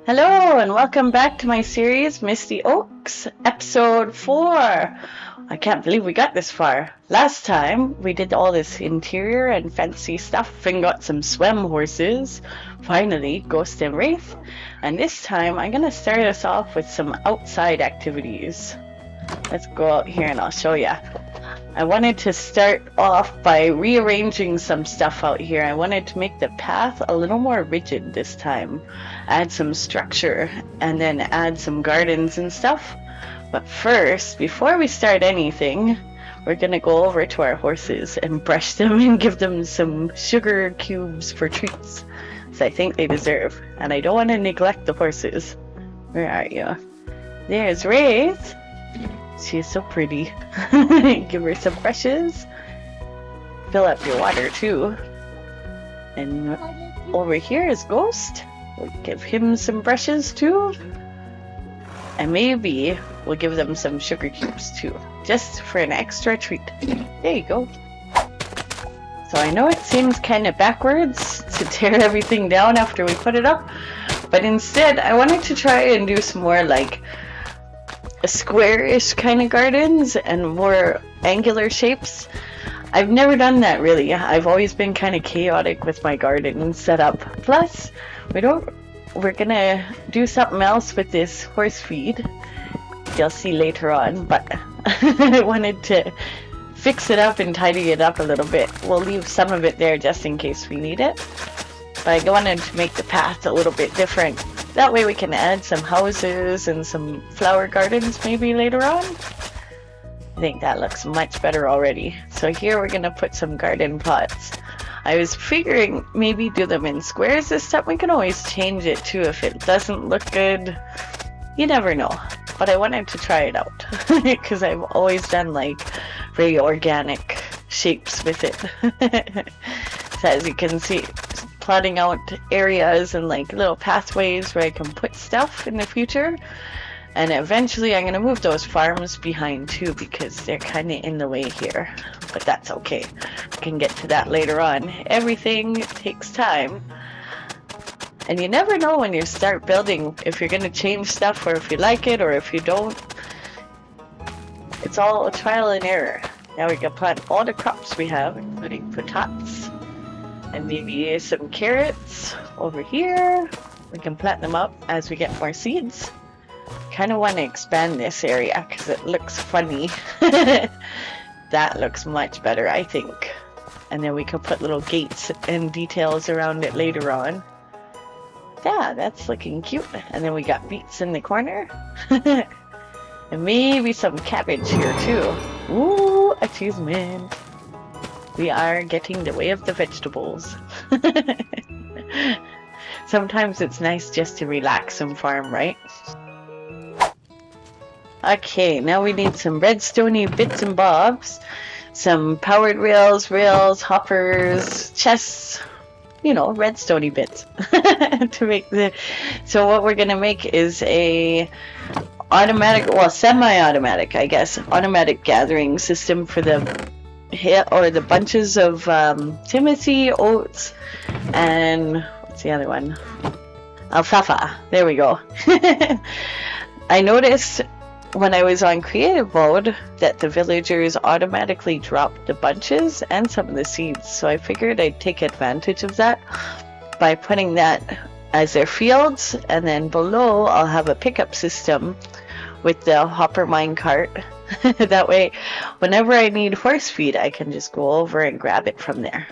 Hello and welcome back to my series Misty Oaks, episode 4. I can't believe we got this far. Last time we did all this interior and fancy stuff and got some SWEM horses, finally Ghost and Wraith, and this time I'm gonna start us off with some outside activities. Let's go out here and I'll show ya. I wanted to start off by rearranging some stuff out here. I wanted to make the path a little more rigid this time. Add some structure and then add some gardens and stuff. But first, before we start anything, we're gonna go over to our horses and brush them and give them some sugar cubes for treats. So I think they deserve. And I don't want to neglect the horses. Where are you? There's Wraith. She's so pretty. Give her some brushes. Fill up your water too. And over here is Ghost. We'll give him some brushes too. And maybe we'll give them some sugar cubes too. Just for an extra treat. There you go. So I know it seems kind of backwards to tear everything down after we put it up. But instead I wanted to try and do some more like square-ish kind of gardens and more angular shapes. I've never done that really. I've always been kind of chaotic with my garden setup. Plus, we're gonna do something else with this horse feed. You'll see later on, but I wanted to fix it up and tidy it up a little bit. We'll leave some of it there just in case we need it. But I wanted to make the path a little bit different. That way we can add some houses and some flower gardens maybe later on. I think that looks much better already. So here we're gonna put some garden pots. I was figuring maybe do them in squares this time. We can always change it too if it doesn't look good. You never know. But I wanted to try it out because I've always done like very organic shapes with it. So as you can see, plotting out areas and like little pathways where I can put stuff in the future. And eventually I'm going to move those farms behind too because they're kind of in the way here. But that's okay. I can get to that later on. Everything takes time. And you never know when you start building if you're going to change stuff or if you like it or if you don't. It's all trial and error. Now we can plant all the crops we have, including potatoes. And maybe some carrots over here. We can plant them up as we get more seeds. Kind of want to expand this area because it looks funny. That looks much better, I think. And then we can put little gates and details around it later on. Yeah, that's looking cute. And then we got beets in the corner. And maybe some cabbage here too. Ooh, achievement. We are getting the way of the vegetables. Sometimes it's nice just to relax and farm, right? Okay, now we need some redstone-y bits and bobs. Some powered rails, hoppers, chests. You know, redstone-y bits. To make the... So what we're gonna make is a automatic, well, semi-automatic, I guess, automatic gathering system for the or the bunches of timothy, oats, and what's the other one? Alfalfa. There we go. I noticed when I was on creative mode that the villagers automatically dropped the bunches and some of the seeds, so I figured I'd take advantage of that by putting that as their fields, and then below I'll have a pickup system with the hopper minecart. That way, whenever I need horse feed, I can just go over and grab it from there.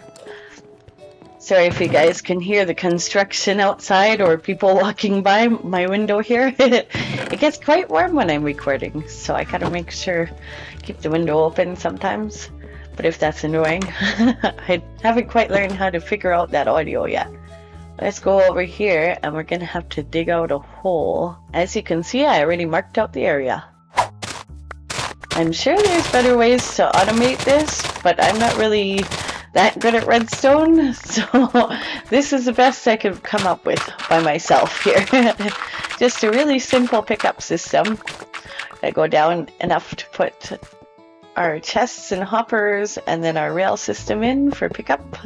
Sorry if you guys can hear the construction outside or people walking by my window here. It gets quite warm when I'm recording, so I gotta make sure keep the window open sometimes. But if that's annoying, I haven't quite learned how to figure out that audio yet. Let's go over here and we're gonna have to dig out a hole. As you can see, I already marked out the area. I'm sure there's better ways to automate this, but I'm not really that good at redstone, so this is the best I could come up with by myself here. Just a really simple pickup system. I go down enough to put our chests and hoppers and then our rail system in for pickup.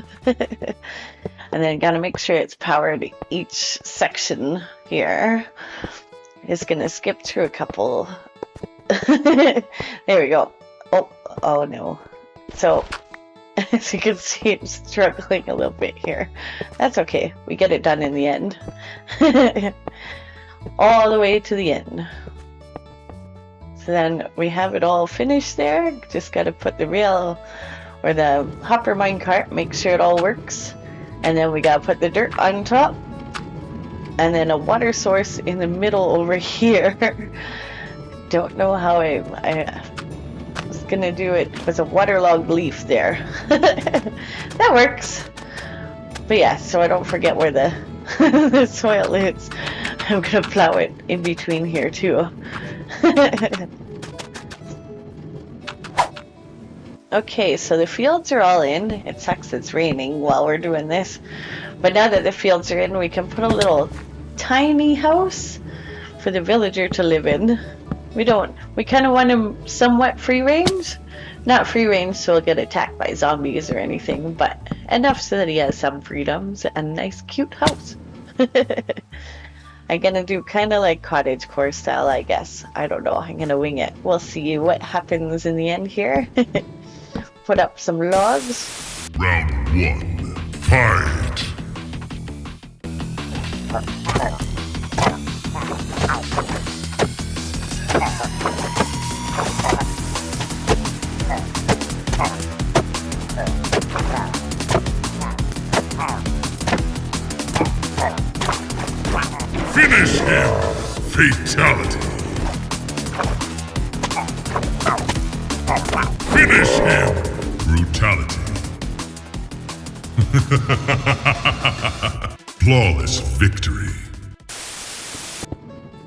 And then gotta make sure it's powered. Each section here is gonna skip through a couple. There we go. Oh no. So, as you can see, I'm struggling a little bit here. That's okay. We get it done in the end. All the way to the end. So then we have it all finished there. Just got to put the rail or the hopper minecart, make sure it all works. And then we got to put the dirt on top. And then a water source in the middle over here. Don't know how I was gonna do it. With a waterlogged leaf there. That works. But yeah, so I don't forget where the, the soil is. I'm gonna plow it in between here too. Okay, so the fields are all in. It sucks it's raining while we're doing this. But now that the fields are in, we can put a little tiny house for the villager to live in. We kind of want him somewhat free range. Not free range so he'll get attacked by zombies or anything, but enough so that he has some freedoms and a nice cute house. I'm gonna do kind of like cottagecore style, I guess. I don't know, I'm gonna wing it. We'll see what happens in the end here. Put up some logs. Round 1, fight! Finish him! Fatality! Finish him! Brutality! Flawless victory!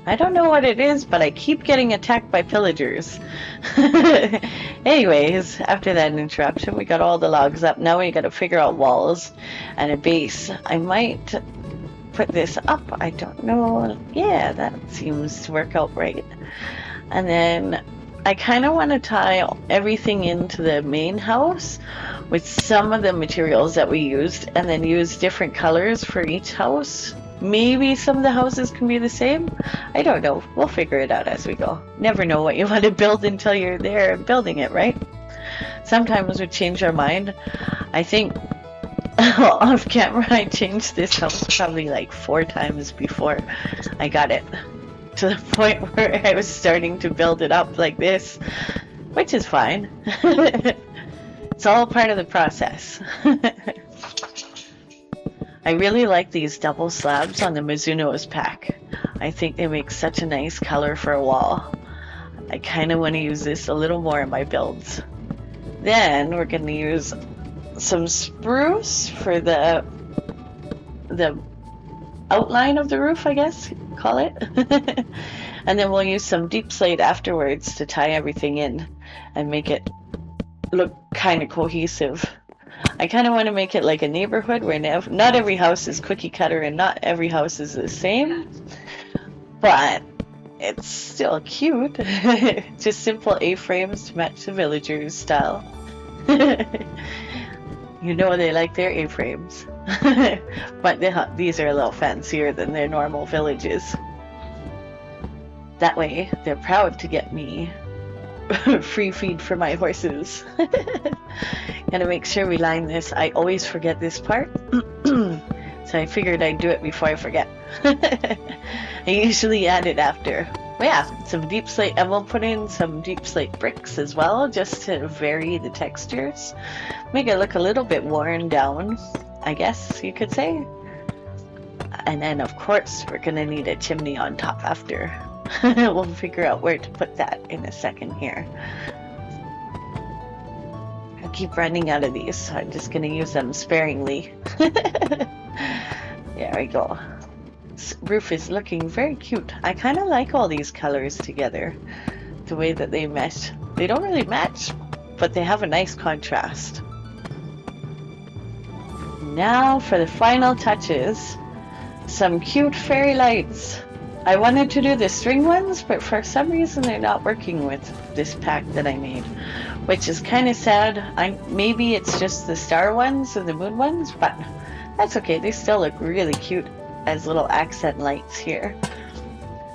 I don't know what it is, but I keep getting attacked by pillagers. Anyways, after that interruption, we got all the logs up. Now we got to figure out walls and a base. I might put this up. I don't know. Yeah, that seems to work out right. And then I kind of want to tie everything into the main house with some of the materials that we used, and then use different colors for each house. Maybe some of the houses can be the same. I don't know. We'll figure it out as we go. Never know what you want to build until you're there building it, right? Sometimes we change our mind. I think off camera I changed this house probably like 4 times before I got it to the point where I was starting to build it up like this, which is fine. It's all part of the process. I really like these double slabs on the Mizunos pack. I think they make such a nice color for a wall. I kind of want to use this a little more in my builds. Then we're going to use some spruce for the outline of the roof, I guess, call it. And then we'll use some deep slate afterwards to tie everything in and make it look kind of cohesive. I kind of want to make it like a neighborhood where not every house is cookie cutter and not every house is the same, but it's still cute. Just simple A-frames to match the villagers style. You know they like their A-frames. But these are a little fancier than their normal villages. That way they're proud to get me free feed for my horses. Gotta make sure we line this. I always forget this part. So I figured I'd do it before I forget. I usually add it after. But yeah, some deep slate, and we'll put in some deep slate bricks as well, just to vary the textures. Make it look a little bit worn down, I guess you could say. And then of course we're gonna need a chimney on top after. We'll figure out where to put that in a second here. I keep running out of these, so I'm just going to use them sparingly. There we go. This roof is looking very cute. I kind of like all these colors together. The way that they mesh. They don't really match, but they have a nice contrast. Now for the final touches. Some cute fairy lights. I wanted to do the string ones, but for some reason they're not working with this pack that I made, which is kind of sad. Maybe it's just the star ones and the moon ones, but That's okay, they still look really cute as little accent lights here.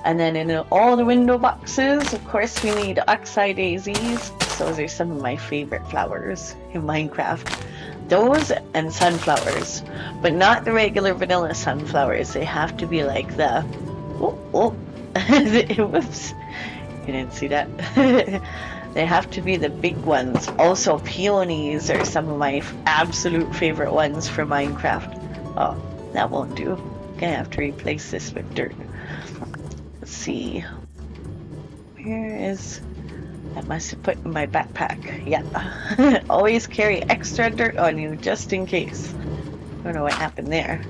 And then in all the window boxes, of course, we need oxeye daisies. Those are some of my favorite flowers in Minecraft. Those and sunflowers, but not the regular vanilla sunflowers. They have to be like the... Whoops. You didn't see that. They have to be the big ones. Also, peonies are some of my absolute favorite ones for Minecraft. Oh, that won't do. Gonna have to replace this with dirt. Let's see. Where is... That must have put in my backpack. Yeah. Always carry extra dirt on you just in case. Don't know what happened there.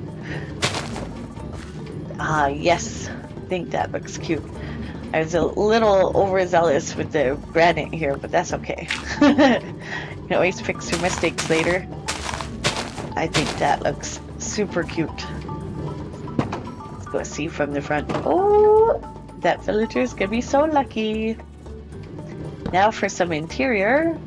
Ah, yes. I think that looks cute. I was a little overzealous with the granite here, but that's okay. You can always fix your mistakes later. I think that looks super cute. Let's go see from the front. Oh, that villager's gonna be so lucky. Now for some interior.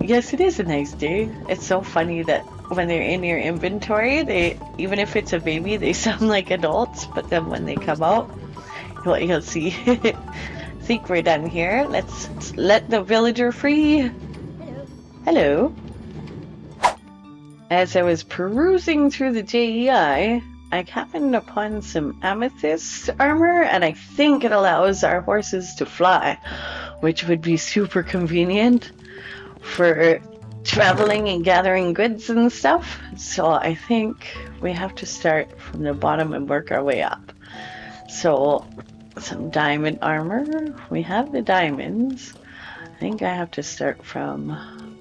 Yes, it is a nice day. It's so funny that when they're in your inventory, they, even if it's a baby, they sound like adults, but then when they come out, you'll see. I think we're done here. Let's let the villager free. Hello. As I was perusing through the JEI, I happened upon some amethyst armor, and I think it allows our horses to fly, which would be super convenient for traveling and gathering goods and stuff. So I think we have to start from the bottom and work our way up. So some diamond armor. We have the diamonds. I think I have to start from...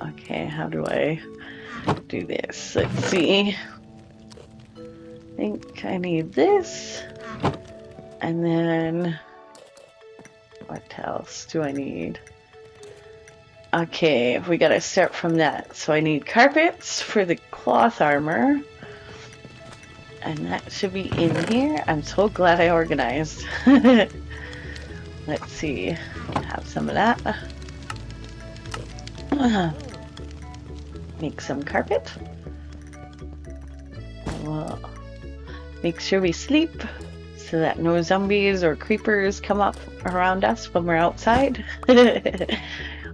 Okay, how do I do this? Let's see. I think I need this, and then what else do I need? Okay, we gotta start from that. So I need carpets for the cloth armor, and that should be in here. I'm so glad I organized. Let's see, have some of that. Make some carpet. Well, make sure we sleep so that no zombies or creepers come up around us when we're outside.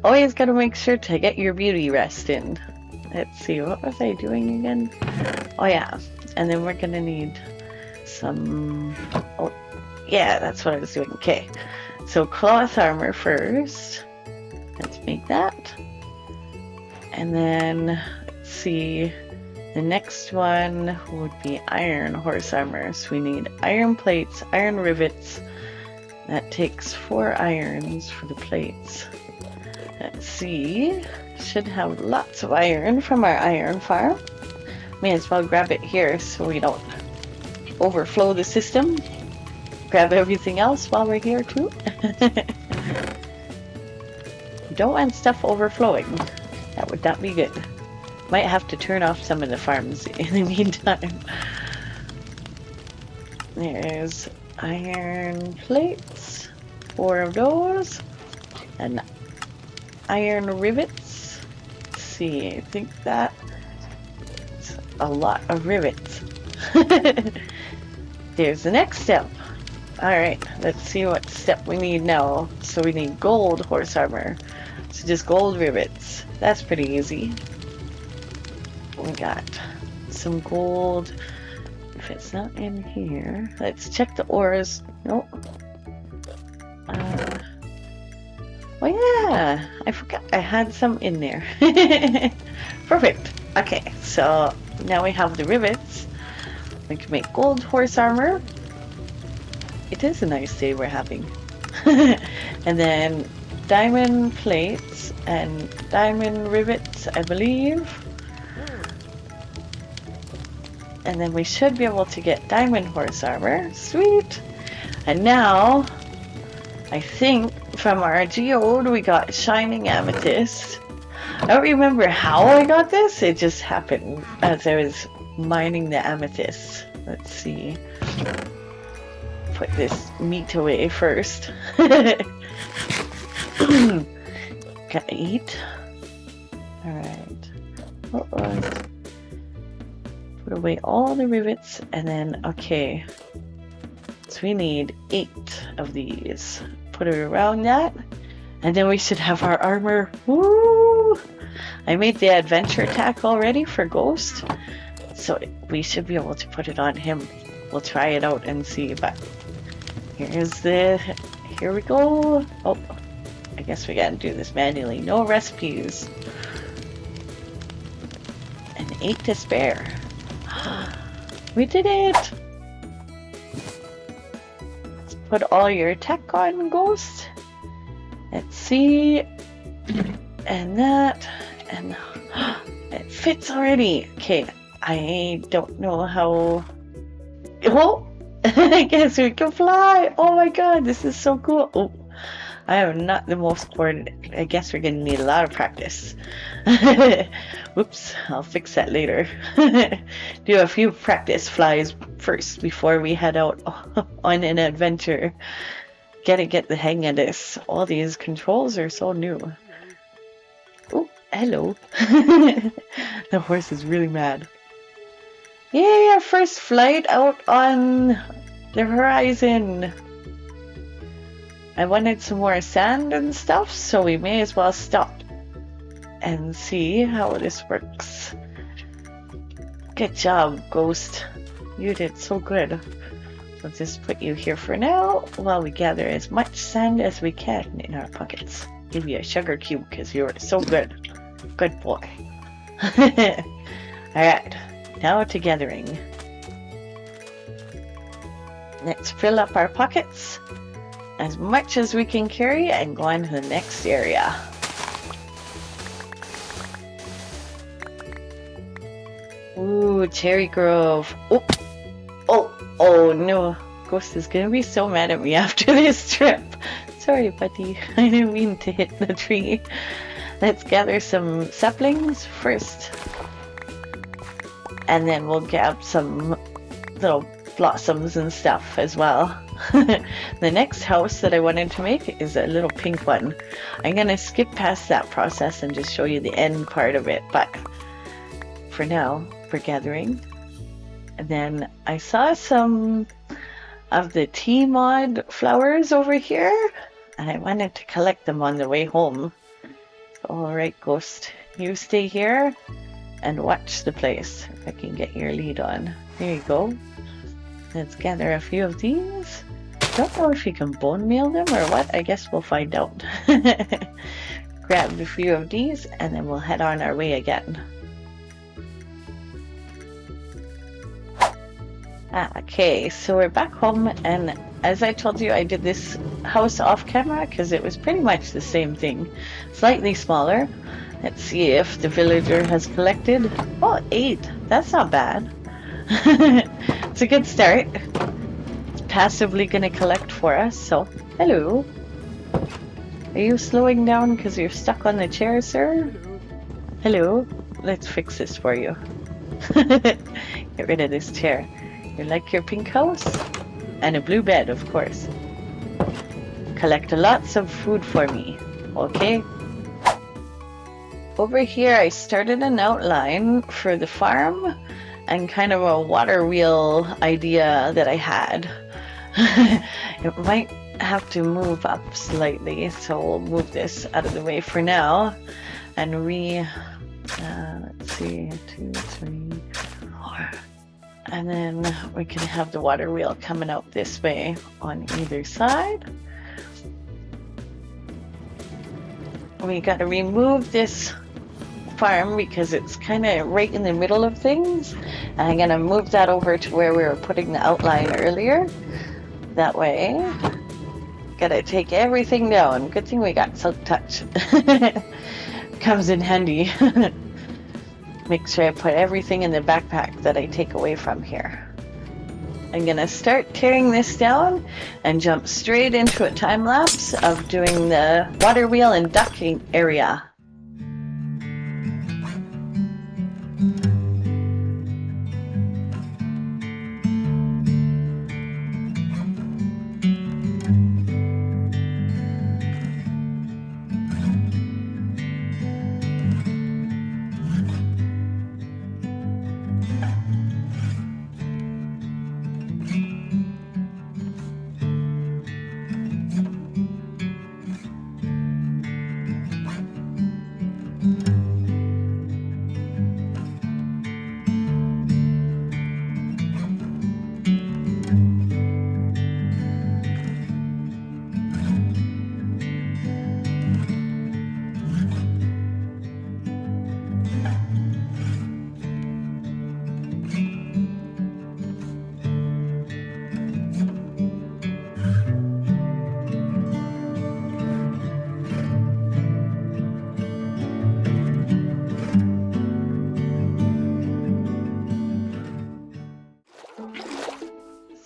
Always gotta make sure to get your beauty rest in. Let's see, what was I doing again? Oh yeah, and then we're gonna need some... Oh, yeah, that's what I was doing. Okay, so cloth armor first. Let's make that. And then, let's see... The next one would be iron horse armor. So we need iron plates, iron rivets. That takes 4 irons for the plates. Let's see. Should have lots of iron from our iron farm. May as well grab it here so we don't overflow the system. Grab everything else while we're here too. You don't want stuff overflowing. That would not be good. Might have to turn off some of the farms in the meantime. There's iron plates, 4 of those, and iron rivets. Let's see, I think that's a lot of rivets. There's the next step. Alright, let's see what step we need now. So we need gold horse armor. So just gold rivets. That's pretty easy. We got some gold. If it's not in here, let's check the ores. Nope. Oh yeah, I forgot I had some in there. Perfect. Okay, so now we have the rivets. We can make gold horse armor. It is a nice day we're having. And then diamond plates and diamond rivets, I believe. And then we should be able to get diamond horse armor. Sweet! And now, I think from our geode we got shining amethyst. I don't remember how I got this. It just happened as I was mining the amethyst. Let's see. Put this meat away first. Gotta eat. Alright. What was Put away all the rivets, and then, okay. So we need 8 of these. Put it around that, and then we should have our armor. Woo! I made the adventure attack already for Ghost, so we should be able to put it on him. We'll try it out and see, but here we go. Oh, I guess we gotta do this manually. No recipes. And 8 to spare. We did it! Let's put all your tech on, Ghost. Let's see. And that. And it fits already. Okay, I don't know how. Oh! I guess we can fly! Oh my god, this is so cool! Oh, I am not the most coordinated. I guess we're gonna need a lot of practice. Whoops, I'll fix that later. Do a few practice flies first before we head out on an adventure. Gotta get the hang of this. All these controls are so new. Oh, hello. The horse is really mad. Yay, our first flight out on the horizon. I wanted some more sand and stuff, so we may as well stop and see how this works. Good job, Ghost. You did so good. We'll just put you here for now while we gather as much sand as we can in our pockets. Give you a sugar cube because you were so good. Good boy. Alright. Now to gathering. Let's fill up our pockets as much as we can carry and go on to the next area. Ooh, Cherry Grove. Oh no. Ghost is gonna be so mad at me after this trip. Sorry, buddy. I didn't mean to hit the tree. Let's gather some saplings first. And then we'll grab some little blossoms and stuff as well. The next house that I wanted to make is a little pink one. I'm gonna skip past that process and just show you the end part of it, but for now we're gathering. And then I saw some of the tea mod flowers over here, and I wanted to collect them on the way home. Alright, Ghost, you stay here and watch the place. If I can get your lead on. There you go. Let's gather a few of these. Don't know if you can bone meal them or what. I guess we'll find out. Grab a few of these and then we'll head on our way again. Okay, so we're back home, and as I told you, I did this house off camera because it was pretty much the same thing. Slightly smaller. Let's see if the villager has collected. Oh, 8. That's not bad. It's a good start. It's passively going to collect for us, so hello. Are you slowing down because you're stuck on the chair, sir? Hello. Let's fix this for you. Get rid of this chair. You like your pink house? And a blue bed, of course. Collect lots of food for me, okay? Over here I started an outline for the farm and kind of a water wheel idea that I had. It might have to move up slightly, so we'll move this out of the way for now and let's see, 2, 3, 4. And then we can have the water wheel coming out this way on either side. We got to remove this farm because it's kind of right in the middle of things. And I'm going to move that over to where we were putting the outline earlier. That way. Got to take everything down. Good thing we got silk touch. Comes in handy. Make sure I put everything in the backpack that I take away from here. I'm gonna start tearing this down and jump straight into a time lapse of doing the water wheel and ducking area.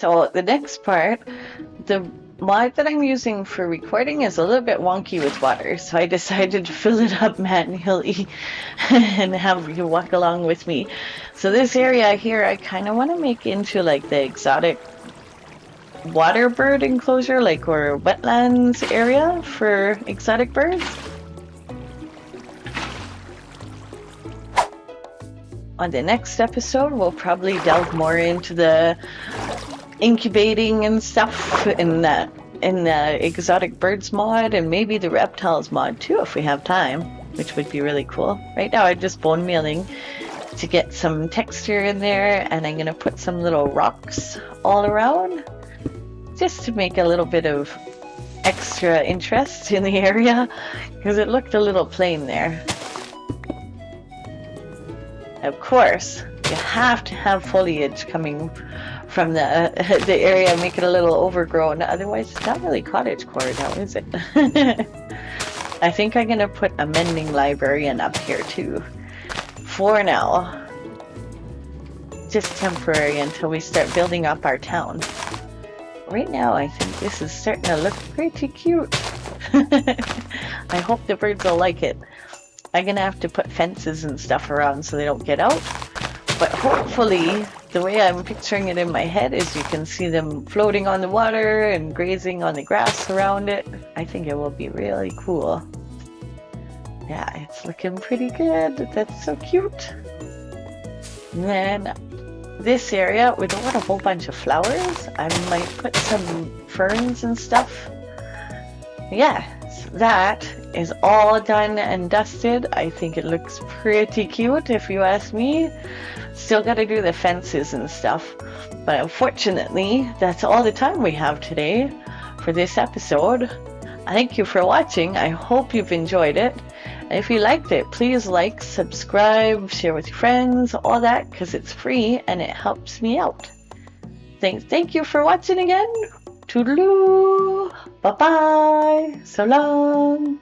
So the next part, the mod that I'm using for recording is a little bit wonky with water, so I decided to fill it up manually and have you walk along with me. So this area here, I kind of want to make into like the exotic water bird enclosure, like, or wetlands area for exotic birds. On the next episode, we'll probably delve more into the incubating and stuff in the exotic birds mod, and maybe the reptiles mod too if we have time, which would be really cool. Right now I'm just bone mealing to get some texture in there, and I'm gonna put some little rocks all around just to make a little bit of extra interest in the area, because it looked a little plain there. Of course, you have to have foliage coming from the area, make it a little overgrown, otherwise it's not really cottagecore now, is it? I think I'm gonna put a mending librarian up here too, for now. Just temporary until we start building up our town. Right now I think this is starting to look pretty cute. I hope the birds will like it. I'm gonna have to put fences and stuff around so they don't get out, but hopefully the way I'm picturing it in my head is you can see them floating on the water and grazing on the grass around it. I think it will be really cool. Yeah, it's looking pretty good. That's so cute. And then this area, we don't want a whole bunch of flowers. I might put some ferns and stuff. Yeah, so that is all done and dusted. I think it looks pretty cute if you ask me. Still got to do the fences and stuff, but unfortunately that's all the time we have today for this episode. Thank you for watching. I hope you've enjoyed it, and if you liked it, please like, subscribe, share with your friends, all that, because it's free and it helps me out. Thank you for watching again. Toodaloo, bye bye, so long.